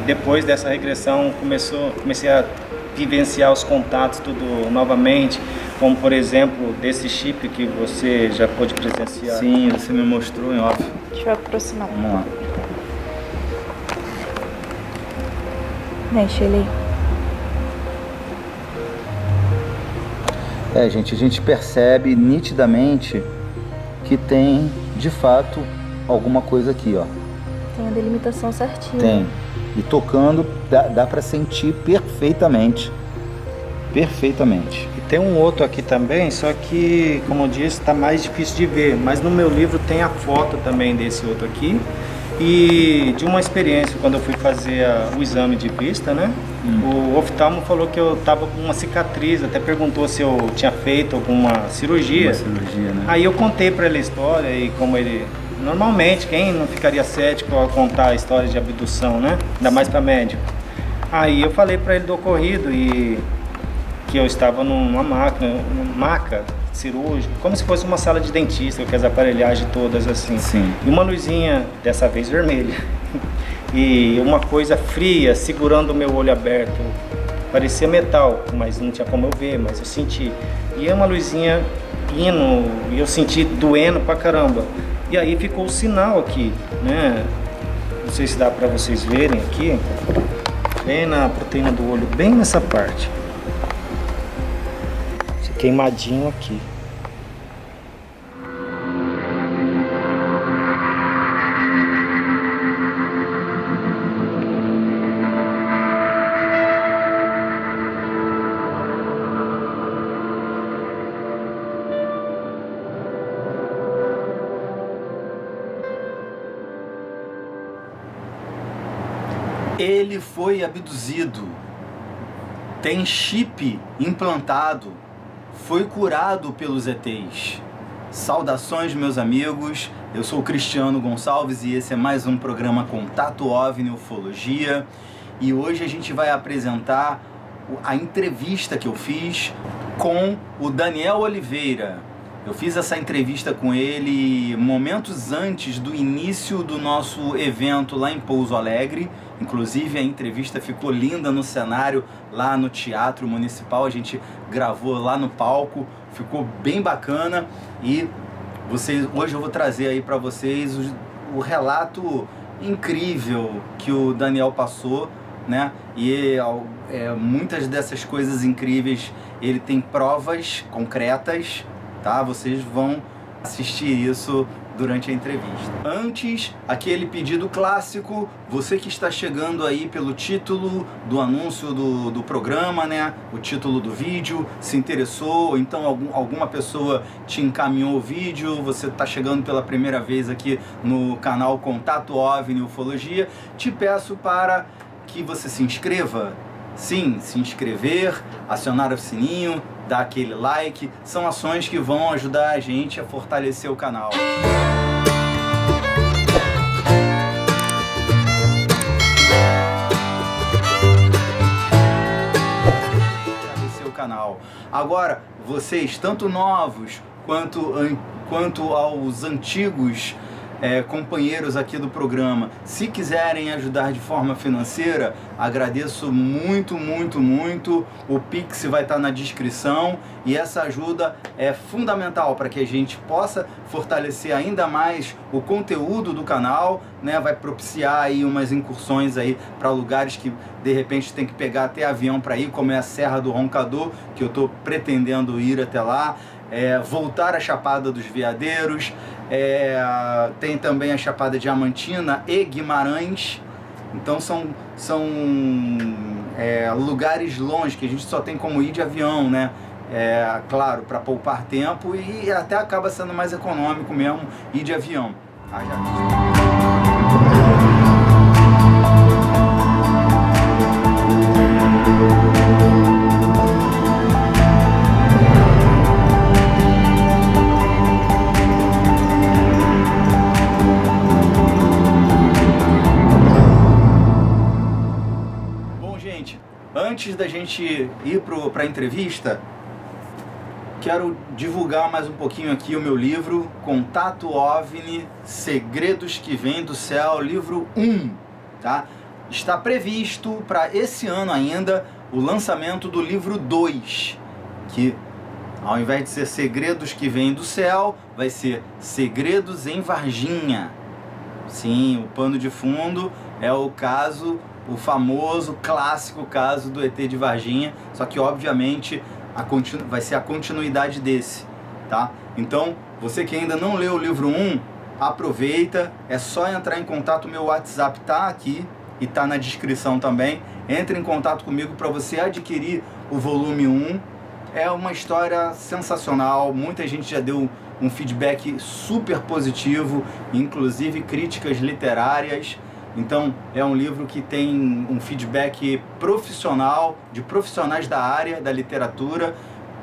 depois dessa regressão comecei a vivenciar os contatos tudo novamente, como por exemplo desse chip que você já pôde presenciar. Sim, você me mostrou em off. Deixa eu aproximar. Vamos lá. Deixa ele aí. Gente, a gente percebe nitidamente que tem, de fato, alguma coisa aqui, ó. Tem a delimitação certinha. Tem. E tocando, dá pra sentir perfeitamente. Perfeitamente. E tem um outro aqui também, só que, como eu disse, está mais difícil de ver. Mas no meu livro tem a foto também desse outro aqui. E de uma experiência, quando eu fui fazer o exame de vista, né? O oftalmo falou que eu tava com uma cicatriz, até perguntou se eu tinha feito alguma cirurgia. Né? Aí eu contei para ele a história e como ele... Normalmente, quem não ficaria cético ao contar a história de abdução, né? Ainda mais para médico. Aí eu falei para ele do ocorrido e que eu estava numa maca cirúrgica, como se fosse uma sala de dentista, com as aparelhagens todas assim. Sim. E uma luzinha, dessa vez vermelha. E uma coisa fria segurando o meu olho aberto. Parecia metal, mas não tinha como eu ver, mas eu senti. E é uma luzinha indo, e eu senti doendo pra caramba. E aí ficou o sinal aqui, né? Não sei se dá pra vocês verem aqui. Bem na proteína do olho, bem nessa parte. Esse queimadinho aqui. Ele foi abduzido, tem chip implantado, foi curado pelos ETs. Saudações, meus amigos, eu sou o Cristiano Gonçalves e esse é mais um programa Contato OVNI Ufologia. E hoje a gente vai apresentar a entrevista que eu fiz com o Daniel Oliveira. Eu fiz essa entrevista com ele momentos antes do início do nosso evento lá em Pouso Alegre. Inclusive a entrevista ficou linda no cenário, lá no Teatro Municipal. A gente gravou lá no palco, ficou bem bacana. E hoje eu vou trazer aí para vocês o relato incrível que o Daniel passou, né? E muitas dessas coisas incríveis ele tem provas concretas, tá? Vocês vão assistir isso durante a entrevista. Antes, aquele pedido clássico, você que está chegando aí pelo título do anúncio do programa, né? O título do vídeo, se interessou, ou então alguma pessoa te encaminhou o vídeo, você está chegando pela primeira vez aqui no canal Contato OVNI Ufologia, te peço para que você se inscreva. Sim, se inscrever, acionar o sininho, dar aquele like, são ações que vão ajudar a gente a fortalecer o canal. Fortalecer o canal. Agora, vocês, tanto novos quanto aos antigos companheiros aqui do programa, se quiserem ajudar de forma financeira, agradeço muito, muito, muito. O Pix vai estar na descrição e essa ajuda é fundamental para que a gente possa fortalecer ainda mais o conteúdo do canal, né? Vai propiciar aí umas incursões aí para lugares que de repente tem que pegar até avião para ir, como é a Serra do Roncador, que eu estou pretendendo ir até lá. Voltar à Chapada dos Veadeiros, tem também a Chapada Diamantina e Guimarães. Então são lugares longe que a gente só tem como ir de avião, né? Claro, para poupar tempo e até acaba sendo mais econômico mesmo ir de avião. Antes da gente ir para a entrevista, quero divulgar mais um pouquinho aqui o meu livro, Contato OVNI, Segredos que Vêm do Céu, livro 1, tá? está previsto para esse ano ainda o lançamento do livro 2, que ao invés de ser Segredos que Vêm do Céu, vai ser Segredos em Varginha. Sim, o pano de fundo é o caso, o famoso, clássico caso do ET de Varginha, só que obviamente vai ser a continuidade desse, tá? Então, você que ainda não leu o livro 1, aproveita, é só entrar em contato, meu WhatsApp tá aqui e tá na descrição também. Entre em contato comigo para você adquirir o volume 1. É uma história sensacional, muita gente já deu um feedback super positivo, inclusive críticas literárias. Então é um livro que tem um feedback profissional, de profissionais da área da literatura,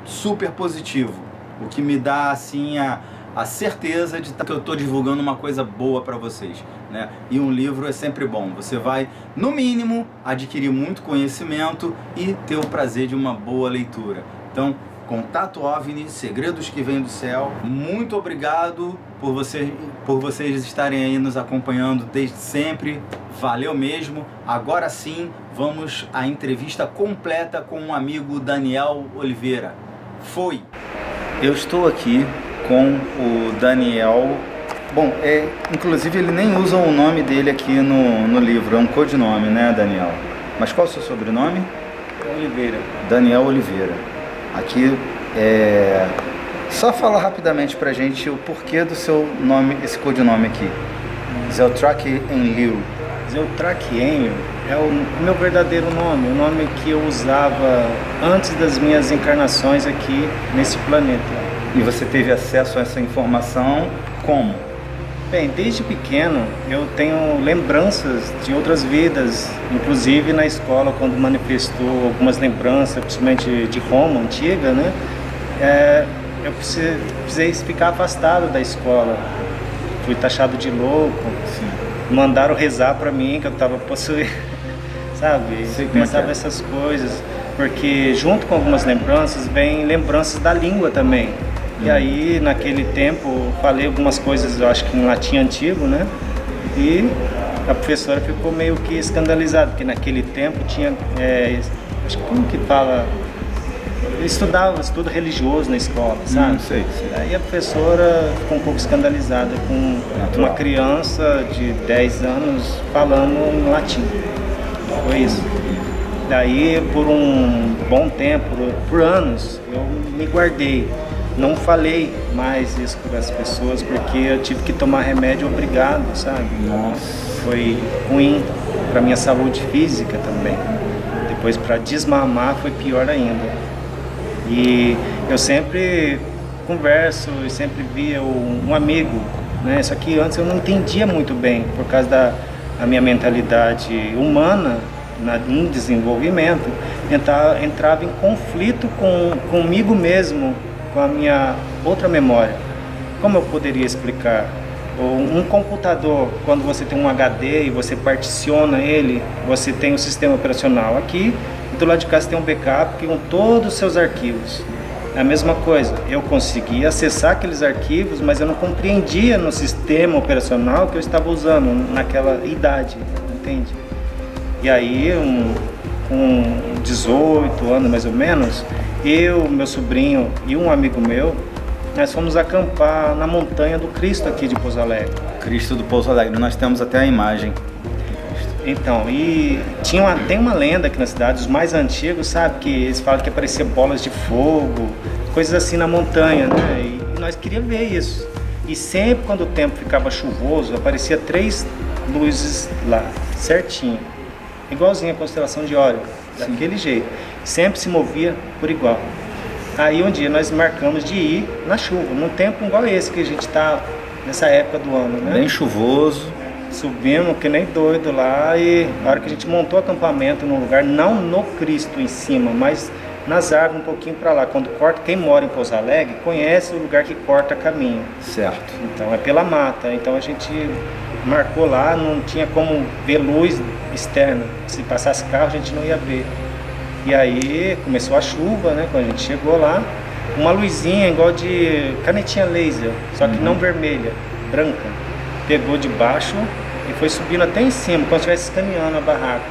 super positivo, o que me dá assim a certeza de que eu estou divulgando uma coisa boa para vocês, né? E um livro é sempre bom, você vai no mínimo adquirir muito conhecimento e ter o prazer de uma boa leitura. Então, Contato OVNI, Segredos que Vêm do Céu. Muito obrigado por vocês estarem aí nos acompanhando desde sempre. Valeu mesmo. Agora sim, vamos à entrevista completa com o amigo Daniel Oliveira. Foi! Eu estou aqui com o Daniel. Bom, inclusive ele nem usa o nome dele aqui no livro, é um codinome, né, Daniel? Mas qual é o seu sobrenome? Oliveira. Daniel Oliveira. Aqui, só fala rapidamente pra gente o porquê do seu nome, esse codinome aqui. Zeltrach Enlil. Zeltrach Enlil é o meu verdadeiro nome, o nome que eu usava antes das minhas encarnações aqui nesse planeta. E você teve acesso a essa informação como? Bem, desde pequeno eu tenho lembranças de outras vidas, inclusive na escola, quando manifestou algumas lembranças, principalmente de Roma antiga, né? Eu precisei ficar afastado da escola. Fui taxado de louco. Sim. Mandaram rezar para mim que eu estava possuído, sabe? Sei, pensava essas coisas, porque junto com algumas lembranças vem lembranças da língua também. E aí, naquele tempo, falei algumas coisas, eu acho que em latim antigo, né? E a professora ficou meio que escandalizada, porque naquele tempo tinha, acho que como que fala, eu estudava estudo religioso na escola, sabe? Sei. Aí a professora ficou um pouco escandalizada com uma criança de 10 anos falando em latim. Foi isso. Daí, por um bom tempo, por anos, eu me guardei. Não falei mais isso para as pessoas porque eu tive que tomar remédio obrigado, sabe? Nossa. Foi ruim para minha saúde física também. Depois, para desmamar, foi pior ainda. E eu sempre converso e sempre via um amigo, né? Só que antes eu não entendia muito bem por causa da minha mentalidade humana em desenvolvimento. Entrava em conflito comigo mesmo, com a minha outra memória. Como eu poderia explicar? Um computador, quando você tem um HD e você particiona ele, você tem um sistema operacional aqui, e do lado de cá você tem um backup com todos os seus arquivos. É a mesma coisa, eu conseguia acessar aqueles arquivos, mas eu não compreendia no sistema operacional que eu estava usando naquela idade, entende? E aí, com 18 anos mais ou menos, eu, meu sobrinho e um amigo meu, nós fomos acampar na montanha do Cristo aqui de Pouso Alegre. Cristo do Pouso Alegre, nós temos até a imagem. Então, e tem uma lenda aqui na cidade, os mais antigos, sabe, que eles falam que aparecia bolas de fogo, coisas assim na montanha, né? E nós queríamos ver isso. E sempre quando o tempo ficava chuvoso, aparecia 3 luzes lá, certinho. Igualzinho a constelação de Órion, daquele jeito. Sempre se movia por igual. Aí um dia nós marcamos de ir na chuva, num tempo igual esse que a gente está nessa época do ano, né? Bem chuvoso. Subimos que nem doido lá e na hora que a gente montou o acampamento num lugar, não no Cristo em cima, mas nas árvores um pouquinho para lá. Quando corta, quem mora em Pouso Alegre conhece o lugar que corta caminho. Certo. Então é pela mata, então a gente marcou lá, não tinha como ver luz externa. Se passasse carro a gente não ia ver. E aí começou a chuva, né? Quando a gente chegou lá, uma luzinha igual de canetinha laser, só que não vermelha, branca. Pegou de baixo e foi subindo até em cima, como se estivesse caminhando a barraca.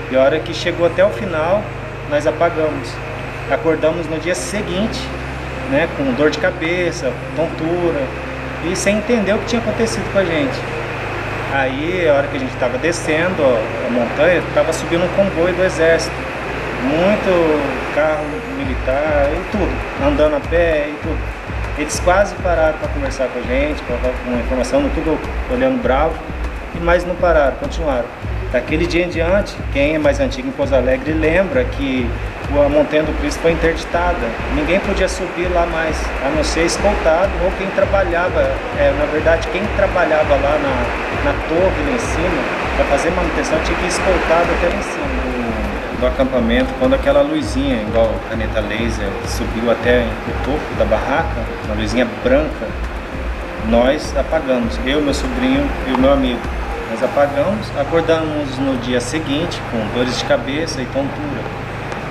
E a hora que chegou até o final, nós apagamos. Acordamos no dia seguinte, né, com dor de cabeça, tontura, e sem entender o que tinha acontecido com a gente. Aí, a hora que a gente estava descendo a montanha, estava subindo um comboio do exército. Muito carro militar e tudo, andando a pé e tudo. Eles quase pararam para conversar com a gente, para dar uma informação, tudo olhando bravo, mas não pararam, continuaram. Daquele dia em diante, quem é mais antigo em Pouso Alegre lembra que a Montanha do Cristo foi interditada. Ninguém podia subir lá mais, a não ser escoltado ou quem trabalhava, na verdade quem trabalhava lá na torre lá em cima, para fazer manutenção tinha que ir escoltado até lá em cima do acampamento. Quando aquela luzinha, igual caneta laser, subiu até o topo da barraca, uma luzinha branca, nós apagamos, eu, meu sobrinho e o meu amigo. Nós apagamos, acordamos no dia seguinte com dores de cabeça e tontura.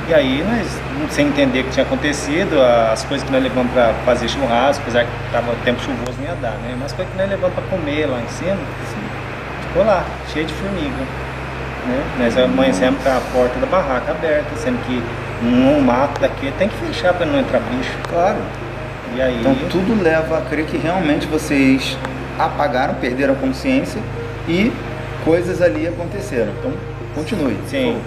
E aí nós, sem entender o que tinha acontecido, as coisas que nós levamos para fazer churrasco, apesar que estava tempo chuvoso, não ia dar, né? Mas coisas que nós levamos para comer lá em cima, ficou lá, cheio de formiga. Né? Nós amanhecemos com a porta da barraca aberta, sendo que num mato daqui tem que fechar para não entrar bicho. Claro. E aí... Então tudo leva a crer que realmente vocês apagaram, perderam a consciência e coisas ali aconteceram. Então continue. Sim.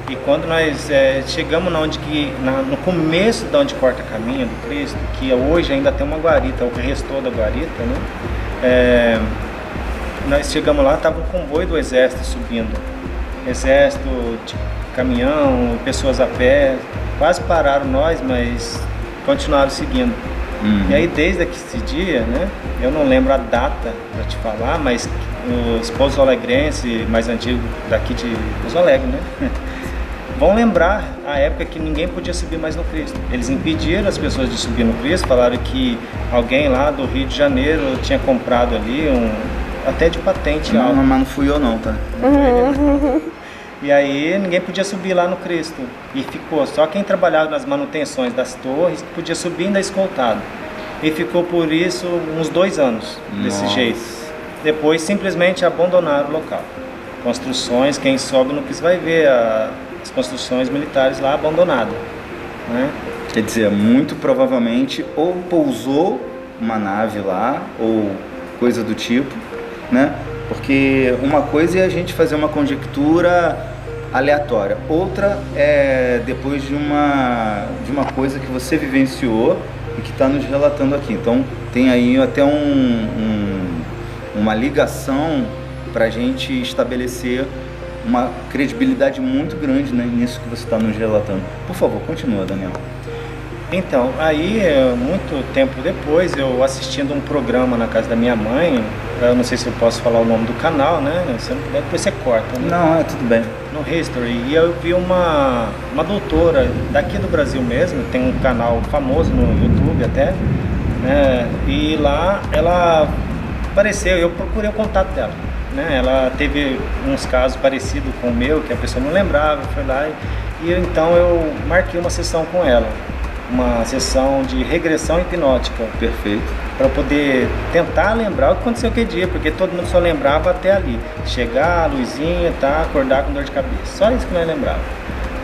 E quando nós chegamos no começo de onde corta caminho do Cristo, que hoje ainda tem uma guarita, o que restou da guarita, né? Nós chegamos lá, estava um comboio do exército subindo. Exército, de caminhão, pessoas a pé, quase pararam nós, mas continuaram seguindo. E aí desde esse dia, né, eu não lembro a data para te falar, mas os Pouso Alegrenses mais antigos daqui de Pouso Alegre, né, vão lembrar a época que ninguém podia subir mais no Cristo. Eles impediram as pessoas de subir no Cristo, falaram que alguém lá do Rio de Janeiro tinha comprado ali até de patente alta. Mas não fui eu não, tá? E aí ninguém podia subir lá no Cristo. E ficou só quem trabalhava nas manutenções das torres que podia subir ainda escoltado. E ficou por isso uns 2 anos desse jeito. Depois simplesmente abandonaram o local. Construções, quem sobe no Cristo vai ver as construções militares lá abandonadas. Né? Quer dizer, muito provavelmente ou pousou uma nave lá ou coisa do tipo, né? Porque uma coisa é a gente fazer uma conjectura aleatória, outra é depois de uma coisa que você vivenciou e que está nos relatando aqui. Então tem aí até uma ligação para a gente estabelecer uma credibilidade muito grande, né, nisso que você está nos relatando. Por favor, continua, Daniel. Então, aí, muito tempo depois, eu assistindo um programa na casa da minha mãe, eu não sei se eu posso falar o nome do canal, né? Depois você corta, né? Não, tudo bem. No History, e eu vi uma doutora daqui do Brasil mesmo, tem um canal famoso no YouTube até, né? E lá ela apareceu, eu procurei o contato dela, né? Ela teve uns casos parecidos com o meu, que a pessoa não lembrava, foi lá e então eu marquei uma sessão com ela. Uma sessão de regressão hipnótica. Perfeito. Para poder tentar lembrar o que aconteceu aquele dia, porque todo mundo só lembrava até ali. Chegar, a luzinha, tá, acordar com dor de cabeça. Só isso que nós lembrava.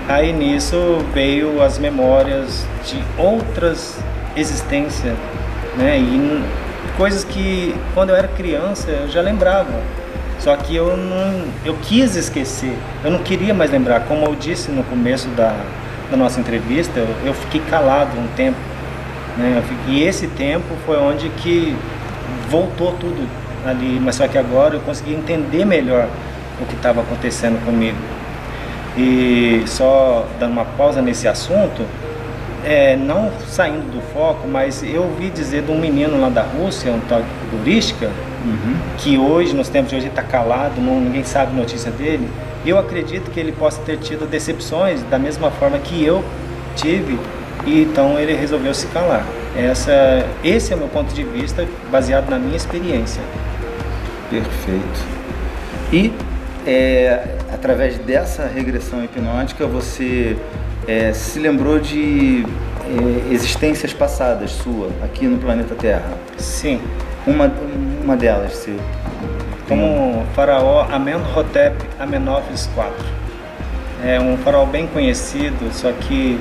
Aí nisso veio as memórias de outras existências, né? E coisas que quando eu era criança eu já lembrava. Só que eu quis esquecer. Eu não queria mais lembrar. Como eu disse no começo da nossa entrevista, eu fiquei calado um tempo, né? E esse tempo foi onde que voltou tudo ali, mas só que agora eu consegui entender melhor o que estava acontecendo comigo. E só dando uma pausa nesse assunto, não saindo do foco, mas eu ouvi dizer de um menino lá da Rússia, um tal Gurishka, que hoje, nos tempos de hoje, ele está calado, ninguém sabe notícia dele. Eu acredito que ele possa ter tido decepções da mesma forma que eu tive, e então ele resolveu se calar. Esse é o meu ponto de vista, baseado na minha experiência. Perfeito. E através dessa regressão hipnótica você se lembrou de existências passadas sua aqui no planeta Terra? Sim. Uma delas, você como faraó Amenhotep Amenófis IV. É um faraó bem conhecido, só que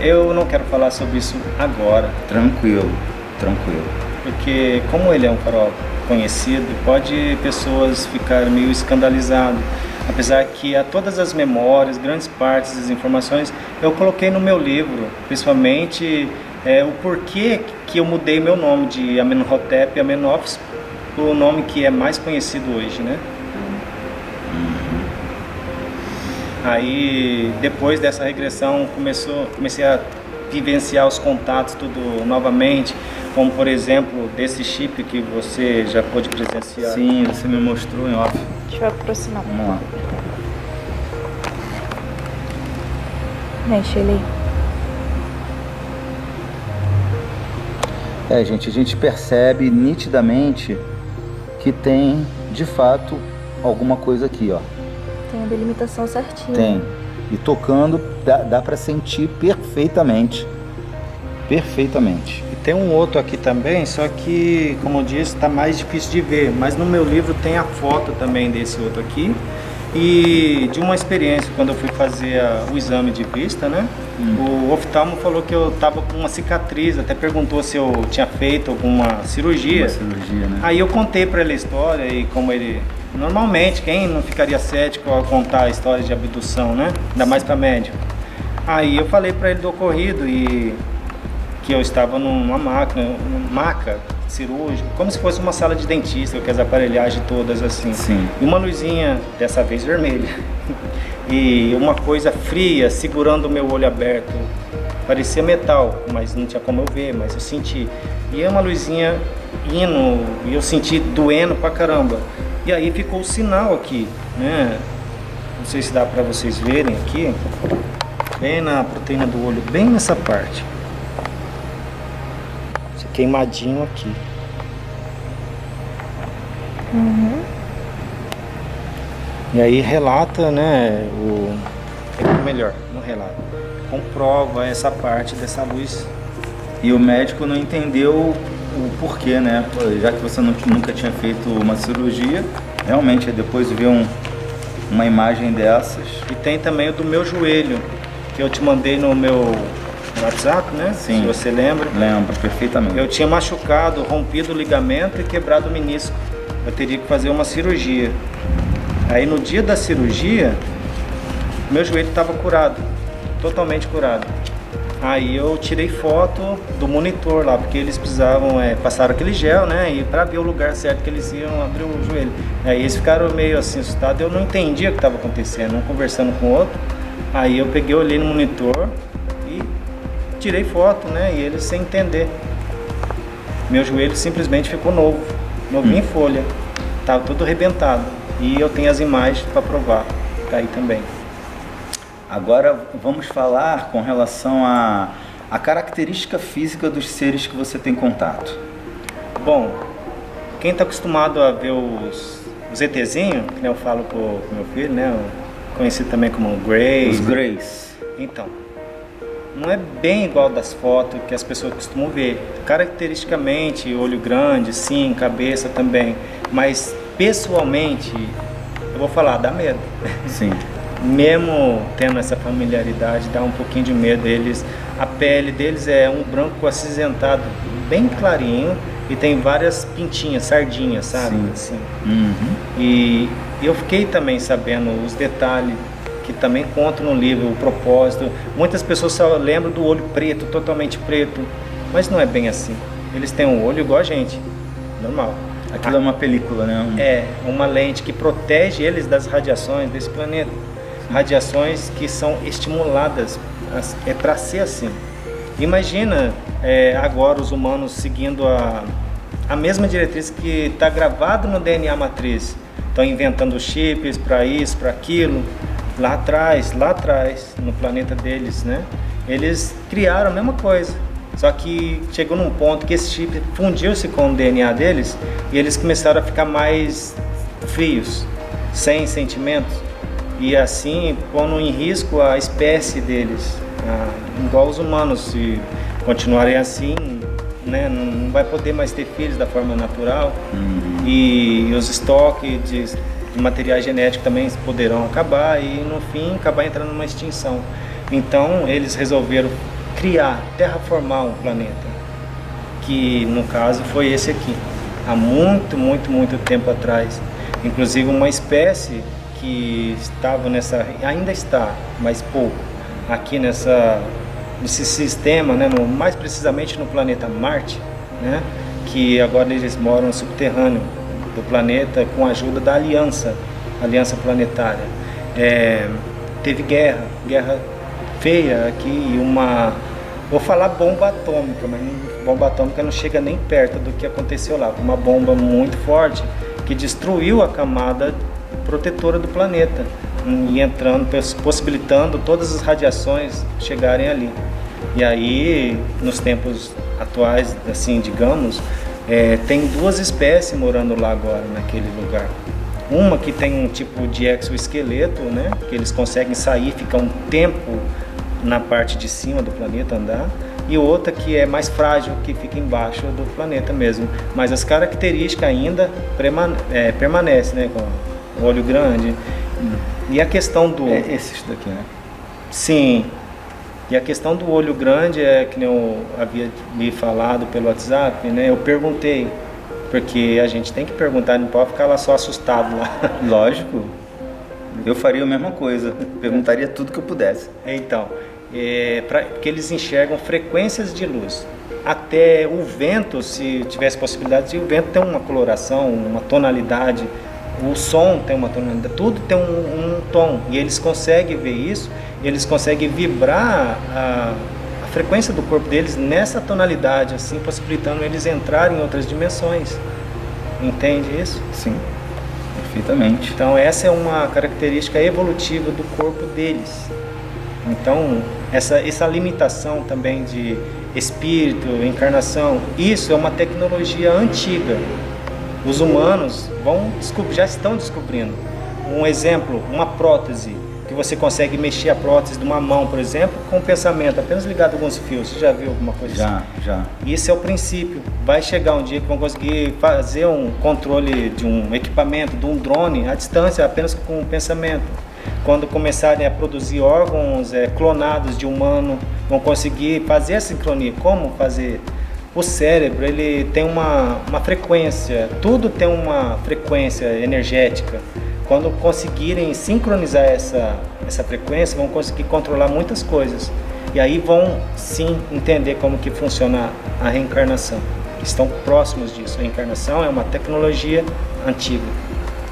eu não quero falar sobre isso agora. Tranquilo, tranquilo. Porque como ele é um faraó conhecido, pode pessoas ficarem meio escandalizadas. Apesar que a todas as memórias, grandes partes das informações, eu coloquei no meu livro, principalmente o porquê que eu mudei meu nome de Amenhotep Amenófis para o nome que é mais conhecido hoje, né? Aí, depois dessa regressão, comecei a vivenciar os contatos tudo novamente, como por exemplo, desse chip que você já pôde presenciar. Sim, você me mostrou em off. Deixa eu aproximar. Vamos lá. Mexe ele aí. Gente, a gente percebe nitidamente que tem, de fato, alguma coisa aqui, ó. Tem a delimitação certinha. Tem. E tocando, dá para sentir perfeitamente. Perfeitamente. E tem um outro aqui também, só que, como eu disse, está mais difícil de ver. Mas no meu livro tem a foto também desse outro aqui. E de uma experiência, quando eu fui fazer o exame de vista, né? O oftalmo falou que eu estava com uma cicatriz, até perguntou se eu tinha feito alguma cirurgia. Né? Aí eu contei para ele a história e como ele... Normalmente, quem não ficaria cético ao contar a história de abdução, né? Ainda mais para médico. Aí eu falei para ele do ocorrido e que eu estava numa maca cirúrgica, como se fosse uma sala de dentista, com as aparelhagens todas assim. Sim. E uma luzinha, dessa vez vermelha, e uma coisa fria segurando o meu olho aberto. Parecia metal, mas não tinha como eu ver, mas eu senti. E é uma luzinha indo, e eu senti doendo pra caramba. E aí ficou o sinal aqui, né? Não sei se dá pra vocês verem aqui, bem na proteína do olho, bem nessa parte. Esse queimadinho aqui. E aí relata, né? Melhor, não relata. Comprova essa parte dessa luz. E o médico não entendeu o porquê, né? Já que você nunca tinha feito uma cirurgia, realmente depois de ver uma imagem dessas. E tem também o do meu joelho, que eu te mandei no meu WhatsApp, né? Sim. Se você lembra. Lembro perfeitamente. Eu tinha machucado, rompido o ligamento e quebrado o menisco. Eu teria que fazer uma cirurgia. Aí no dia da cirurgia, meu joelho estava curado, totalmente curado. Aí eu tirei foto do monitor lá, porque eles precisavam passar aquele gel, né? E para ver o lugar certo que eles iam abrir o joelho. Aí eles ficaram meio assim assustados, eu não entendia o que estava acontecendo, um conversando com o outro. Aí eu peguei, olhei no monitor e tirei foto, né? E eles sem entender. Meu joelho simplesmente ficou novinho em folha, tava todo arrebentado. E eu tenho as imagens para provar, tá aí também. Agora vamos falar com relação à característica física dos seres que você tem contato. Bom, quem está acostumado a ver os ETzinhos, que eu falo pro meu filho, né? Conhecido também como Greys. Os Greys. Então, não é bem igual das fotos que as pessoas costumam ver. Caracteristicamente, olho grande, sim, cabeça também. Mas pessoalmente, eu vou falar, dá medo. Sim. Mesmo tendo essa familiaridade, dá um pouquinho de medo. A pele deles é um branco acinzentado, bem clarinho, e tem várias pintinhas, sardinhas, sabe? Sim. Assim. Uhum. E eu fiquei também sabendo os detalhes que também conto no livro, o propósito. Muitas pessoas só lembram do olho preto, totalmente preto, mas não é bem assim. Eles têm um olho igual a gente, normal. Aquilo é uma película, né? É, uma lente que protege eles das radiações desse planeta. Radiações que são estimuladas, é para ser assim. Imagina agora os humanos seguindo a mesma diretriz que está gravado no DNA matriz. Estão inventando chips para isso, para aquilo. Lá atrás, no planeta deles, né? Eles criaram a mesma coisa. Só que chegou num ponto que esse chip fundiu-se com o DNA deles e eles começaram a ficar mais frios, sem sentimentos. E assim pondo em risco a espécie deles, igual os humanos. Se continuarem assim, né? Não vai poder mais ter filhos da forma natural. E os estoques de materiais genéticos também poderão acabar e no fim acabar entrando numa extinção. Então eles resolveram terraformar um planeta, que no caso foi esse aqui, há muito tempo atrás. Inclusive uma espécie que estava ainda está, mas pouco, aqui nesse sistema, né, mais precisamente no planeta Marte, né, que agora eles moram subterrâneo do planeta com a ajuda da Aliança Planetária. Teve guerra feia aqui, vou falar bomba atômica, mas bomba atômica não chega nem perto do que aconteceu lá. Uma bomba muito forte que destruiu a camada protetora do planeta e possibilitando todas as radiações chegarem ali. E aí, nos tempos atuais, assim, digamos, tem 2 espécies morando lá agora, naquele lugar. Uma que tem um tipo de exoesqueleto, né, que eles conseguem sair, ficar um tempo na parte de cima do planeta, andar, e outra que é mais frágil, que fica embaixo do planeta mesmo. Mas as características ainda permanecem, né, com o olho grande. E a questão do... esses daqui, né? Sim. E a questão do olho grande que nem eu havia me falado pelo WhatsApp, né, eu perguntei, porque a gente tem que perguntar, não pode ficar lá só assustado lá. Lógico. Eu faria a mesma coisa, perguntaria tudo que eu pudesse. Então, porque eles enxergam frequências de luz. Até o vento, se tivesse possibilidade, o vento tem uma coloração, uma tonalidade, o som tem uma tonalidade, tudo tem um tom. E eles conseguem ver isso, eles conseguem vibrar a frequência do corpo deles nessa tonalidade, assim, possibilitando eles entrarem em outras dimensões. Entende isso? Sim. Perfeitamente. Então essa é uma característica evolutiva do corpo deles. Então essa limitação também de espírito, encarnação, isso é uma tecnologia antiga. Os humanos já estão descobrindo. Um exemplo, uma prótese, que você consegue mexer a prótese de uma mão, por exemplo, com o pensamento, apenas ligado a alguns fios. Você já viu alguma coisa assim? Já. Isso é o princípio. Vai chegar um dia que vão conseguir fazer um controle de um equipamento, de um drone, à distância, apenas com o pensamento. Quando começarem a produzir órgãos clonados de humano, vão conseguir fazer a sincronia. Como fazer? O cérebro, ele tem uma frequência, tudo tem uma frequência energética. Quando conseguirem sincronizar essa frequência, vão conseguir controlar muitas coisas. E aí vão, sim, entender como que funciona a reencarnação. Estão próximos disso. A reencarnação é uma tecnologia antiga.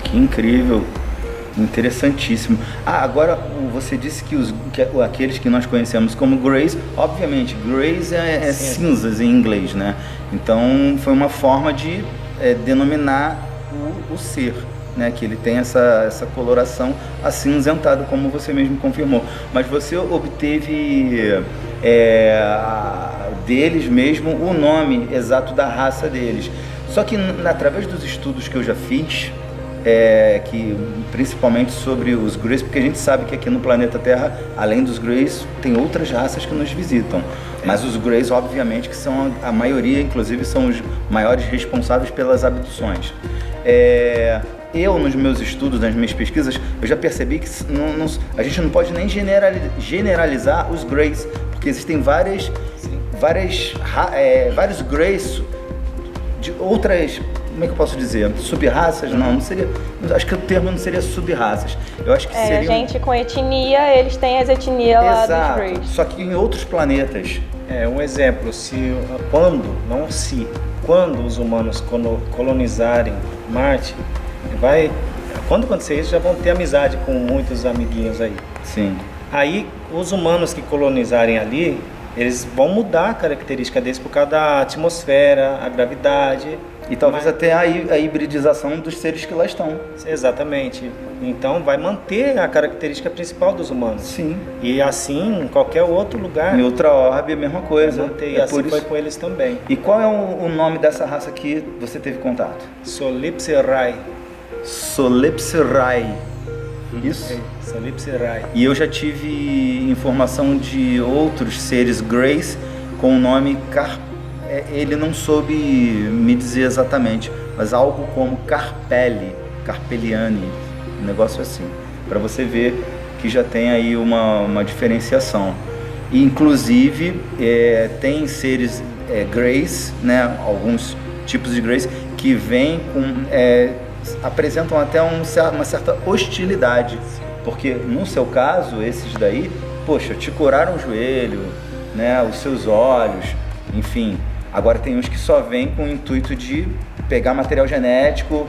Que incrível. Interessantíssimo. Agora você disse que aqueles que nós conhecemos como Greys, obviamente, Greys é cinzas em inglês, né? Então foi uma forma de denominar o ser, né? Que ele tem essa coloração acinzentada, como você mesmo confirmou. Mas você obteve deles mesmo o nome exato da raça deles. Só que através dos estudos que eu já fiz, que principalmente sobre os Greys, porque a gente sabe que aqui no planeta Terra, além dos Greys, tem outras raças que nos visitam. Mas os Greys, obviamente, que são a maioria, inclusive, são os maiores responsáveis pelas abduções. Eu, nos meus estudos, nas minhas pesquisas, eu já percebi que a gente não pode nem generalizar os Greys, porque existem vários Greys de outras... Como é que eu posso dizer? Sub-raças? Não seria... Acho que o termo não seria sub-raças. Eu acho que seria... A gente com etnia, eles têm as etnias lá dos Greys. Só que em outros planetas. Um exemplo, quando os humanos colonizarem Marte, quando acontecer isso, já vão ter amizade com muitos amiguinhos aí. Sim. Aí, os humanos que colonizarem ali, eles vão mudar a característica deles por causa da atmosfera, a gravidade... E talvez até a hibridização dos seres que lá estão. Exatamente. Então vai manter a característica principal dos humanos. Sim. E assim em qualquer outro lugar. Em outra orbe a mesma coisa. Manter. E assim foi com eles também. E qual é o nome dessa raça que você teve contato? Solipsirrai. Solipsirrai. Isso? Solipsirrai. E eu já tive informação de outros seres Greys com o nome ele não soube me dizer exatamente, mas algo como Carpeliani, um negócio assim, para você ver que já tem aí uma diferenciação. E, inclusive, tem seres Greys, né, alguns tipos de Greys que vêm com, apresentam até uma certa hostilidade, porque no seu caso, esses daí, poxa, te curaram o joelho, né, os seus olhos, enfim. Agora tem uns que só vêm com o intuito de pegar material genético,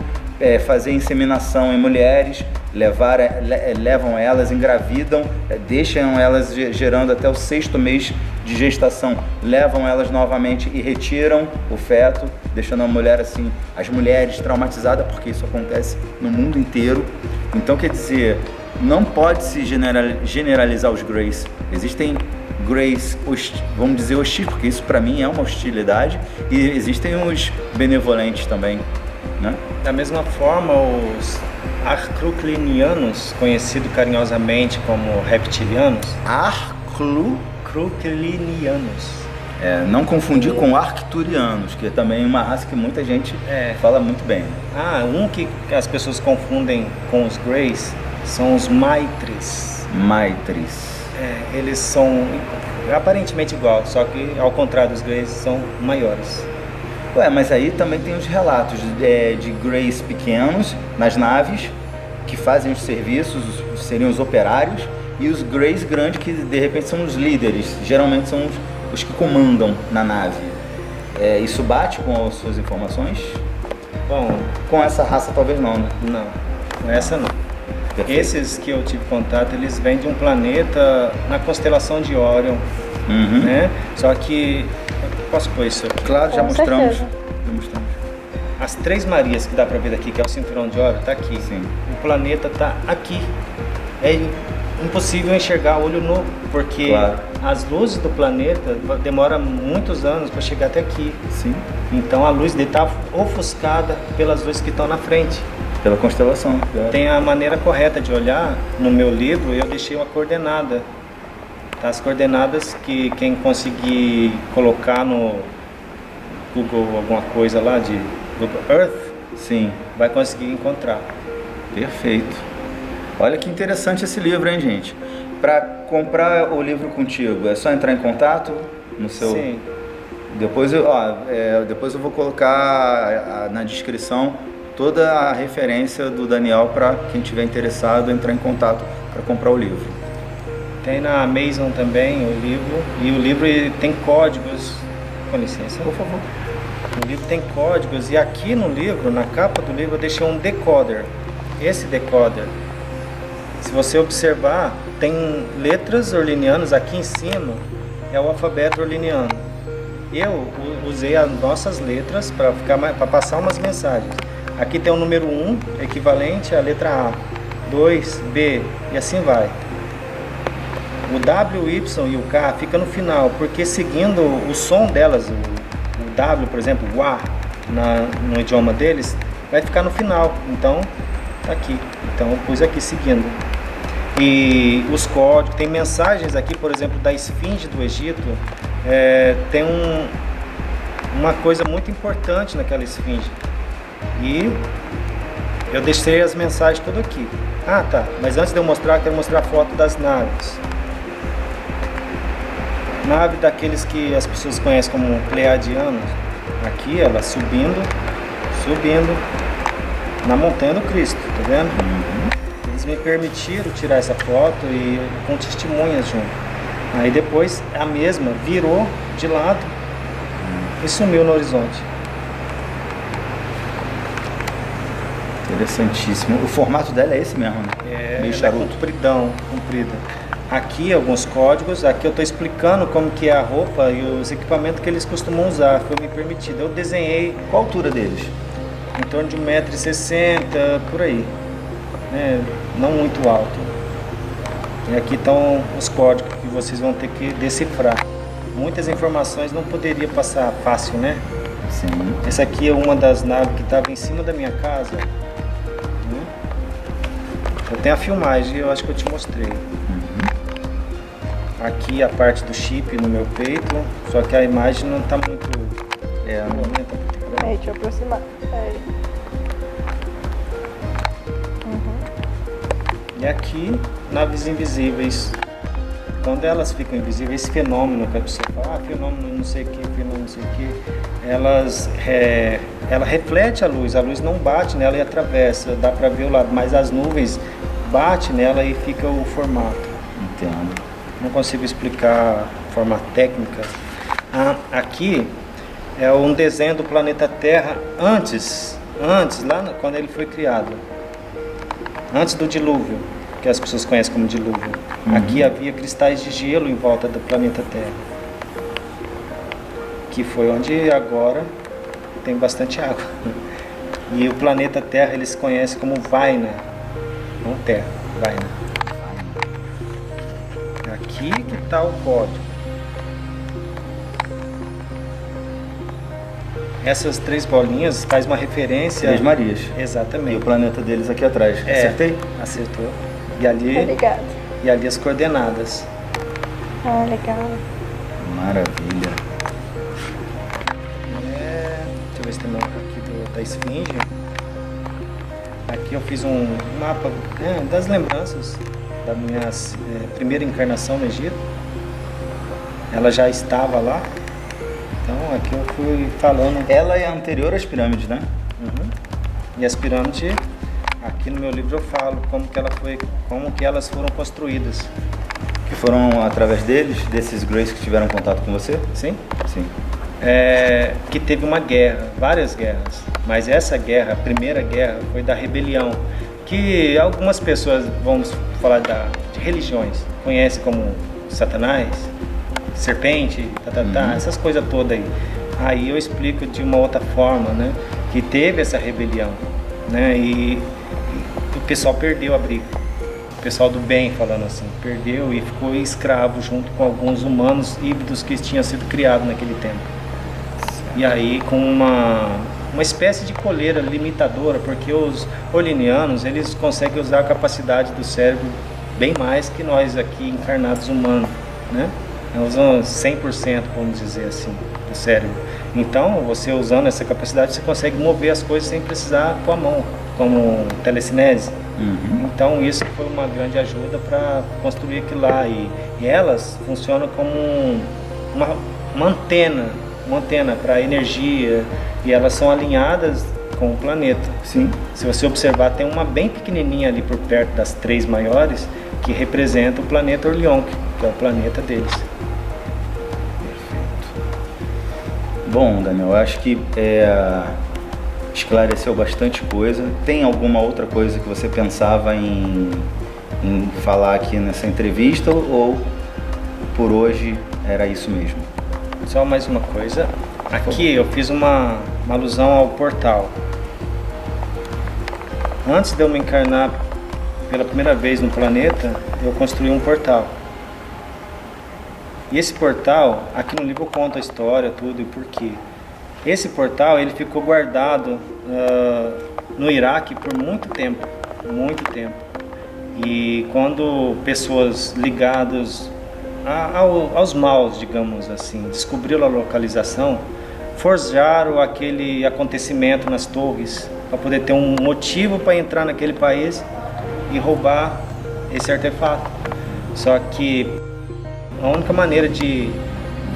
fazer inseminação em mulheres, levam elas, engravidam, deixam elas gerando até o 6º mês de gestação, levam elas novamente e retiram o feto, deixando a mulher assim, as mulheres traumatizadas, porque isso acontece no mundo inteiro. Então, quer dizer, não pode se generalizar os Greys. Existem Greys, vamos dizer, hostis, porque isso para mim é uma hostilidade, e existem os benevolentes também, né? Da mesma forma, os arcruclinianos, conhecidos carinhosamente como reptilianos. Arcruclinianos. Não confundir com arcturianos, que é também uma raça que muita gente fala muito bem. Um que as pessoas confundem com os Greys são os Maitres. Eles são aparentemente igual, só que ao contrário dos Greys são maiores. Mas aí também tem os relatos de Greys pequenos nas naves que fazem os serviços, seriam os operários, e os Greys grandes que de repente são os líderes, geralmente são os que comandam na nave. Isso bate com as suas informações? Bom, com essa raça talvez não, né? Não, com essa não. Perfeito. Esses que eu tive contato, eles vêm de um planeta na constelação de Orion, né? Só que, posso pôr isso aqui? Claro, já Com mostramos. certeza. As 3 Marias que dá pra ver daqui, que é o cinturão de Orion, tá aqui. Sim. O planeta tá aqui. É impossível enxergar a olho nu, porque as luzes do planeta demoram muitos anos para chegar até aqui. Sim. Então a luz dele está ofuscada pelas luzes que estão na frente. Pela constelação. Tem a maneira correta de olhar. No meu livro eu deixei uma coordenada. Tá? As coordenadas que quem conseguir colocar no Google alguma coisa lá de Google Earth, sim, vai conseguir encontrar. Perfeito. Olha que interessante esse livro, hein, gente? Para comprar o livro contigo, é só entrar em contato no seu... Sim. Depois eu vou colocar na descrição toda a referência do Daniel para quem tiver interessado entrar em contato para comprar o livro. Tem na Amazon também o livro, e o livro tem códigos. Com licença, por favor. O livro tem códigos, e aqui no livro, na capa do livro, eu deixei um decoder. Esse decoder, se você observar, tem letras orlinianas aqui em cima, é o alfabeto orliniano. Eu usei as nossas letras para passar umas mensagens. Aqui tem o número 1, equivalente à letra A, 2, B, e assim vai. O W, Y e o K fica no final, porque seguindo o som delas, o W, por exemplo, o A, no idioma deles, vai ficar no final. Então, tá aqui. Então, eu pus aqui seguindo. E os códigos, tem mensagens aqui, por exemplo, da Esfinge do Egito. Tem uma coisa muito importante naquela esfinge. E eu deixei as mensagens tudo aqui. Tá. Mas antes de eu mostrar, quero mostrar a foto das naves. Nave daqueles que as pessoas conhecem como pleiadianos. Aqui ela subindo na montanha do Cristo, tá vendo? Eles me permitiram tirar essa foto e com testemunhas junto. Aí depois a mesma virou de lado e sumiu no horizonte. Interessantíssimo. O formato dela é esse mesmo, né? Meio charuto. Comprida. Aqui alguns códigos, aqui eu estou explicando como que é a roupa e os equipamentos que eles costumam usar, foi me permitido. Eu desenhei... Qual a altura deles? Em torno de 1,60 m, por aí. Né? Não muito alto. E aqui estão os códigos que vocês vão ter que decifrar. Muitas informações não poderia passar fácil, né? Sim. Essa aqui é uma das naves que estava em cima da minha casa. Eu tenho a filmagem, eu acho que eu te mostrei. Aqui a parte do chip no meu peito, só que a imagem não está muito Deixa eu aproximar. E aqui, naves invisíveis. Quando elas ficam invisíveis, esse fenômeno que você fala, fenômeno não sei o que, fenômeno não sei o que, ela reflete a luz não bate nela e atravessa, dá para ver o lado, mas as nuvens batem nela e fica o formato. Entendo. Não consigo explicar a forma técnica. Aqui é um desenho do planeta Terra antes lá quando ele foi criado, antes do dilúvio, que as pessoas conhecem como dilúvio. Aqui havia cristais de gelo em volta do planeta Terra, que foi onde agora tem bastante água. E o planeta Terra eles conhecem como Vaina, não Terra, Vaina. Aqui que está o código. Essas 3 bolinhas faz uma referência... Três Marias. Exatamente. E o planeta deles aqui atrás. Acertei? Acertou. E ali, Obrigada. e ali as coordenadas. Legal. Maravilha. Deixa eu ver se tem aqui da Esfinge. Aqui eu fiz um mapa das lembranças da minha primeira encarnação no Egito. Ela já estava lá. Então aqui eu fui falando. Ela é anterior às pirâmides, né? E as pirâmides, aqui no meu livro eu falo como que elas foram construídas. Que foram através desses Grays que tiveram contato com você? Sim? Sim. Que teve uma guerra, várias guerras, mas essa guerra, a primeira guerra, foi da rebelião, que algumas pessoas, vamos falar de religiões, conhecem como Satanás, serpente, essas coisas todas aí. Aí eu explico de uma outra forma, né, que teve essa rebelião, né, e o pessoal perdeu a briga. O pessoal do bem, falando assim, perdeu e ficou escravo junto com alguns humanos híbridos que tinham sido criados naquele tempo. E aí com uma espécie de coleira limitadora, porque os olinianos, eles conseguem usar a capacidade do cérebro bem mais que nós aqui encarnados humanos, né? Usam 100%, vamos dizer assim, do cérebro. Então, você usando essa capacidade, você consegue mover as coisas sem precisar com a mão, como telecinese. Então isso foi uma grande ajuda para construir aquilo lá, e elas funcionam como uma antena para energia, e elas são alinhadas com o planeta. Sim. Se você observar, tem uma bem pequenininha ali por perto das 3 maiores que representa o planeta Orlionk, que é o planeta deles. Bom, Daniel, eu acho que esclareceu bastante coisa. Tem alguma outra coisa que você pensava em falar aqui nessa entrevista, ou por hoje era isso mesmo? Só mais uma coisa. Aqui eu fiz uma alusão ao portal. Antes de eu me encarnar pela primeira vez no planeta, eu construí um portal. E esse portal, aqui no livro eu conto a história, tudo e porquê. Esse portal, ele ficou guardado no Iraque por muito tempo. E quando pessoas ligadas aos maus, digamos assim, descobriram a localização, forjaram aquele acontecimento nas torres para poder ter um motivo para entrar naquele país e roubar esse artefato. Só que a única maneira de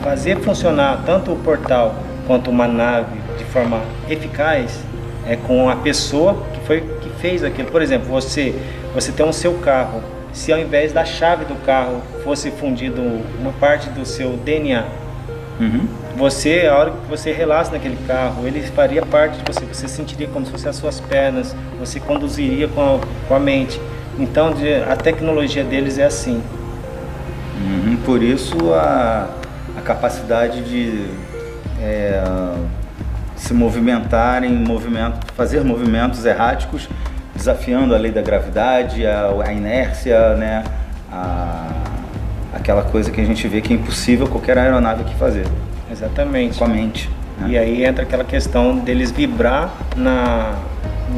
fazer funcionar tanto o portal quanto uma nave de forma eficaz é com a pessoa que fez aquilo. Por exemplo, você tem o seu carro. Se ao invés da chave do carro fosse fundido uma parte do seu DNA, você, a hora que você relaxa naquele carro, ele faria parte de você. Você sentiria como se fossem as suas pernas, você conduziria com a mente. Então a tecnologia deles é assim. Por isso a capacidade de se movimentarem, fazer movimentos erráticos, desafiando a lei da gravidade, a inércia, né? Aquela coisa que a gente vê que é impossível qualquer aeronave aqui fazer. Exatamente. Com a mente. Né? E aí entra aquela questão deles vibrar na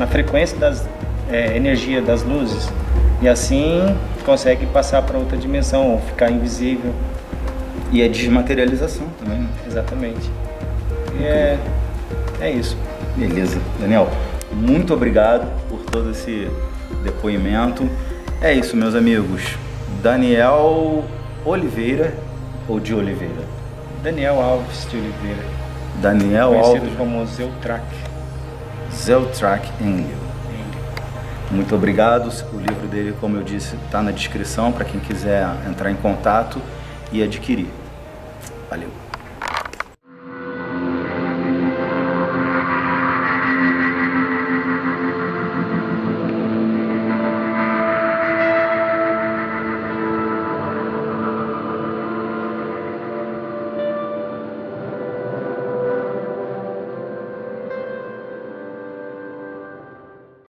frequência das energia das luzes, e assim consegue passar para outra dimensão, ou ficar invisível. E a desmaterialização também. Né? Exatamente. É isso. Beleza. Daniel, muito obrigado por todo esse depoimento. É isso, meus amigos. Daniel Oliveira ou de Oliveira? Daniel Alves de Oliveira. Daniel conhecido Alves. como Zeltrack. Zeltrack Enlil. Muito obrigado. O livro dele, como eu disse, está na descrição para quem quiser entrar em contato e adquirir. Valeu.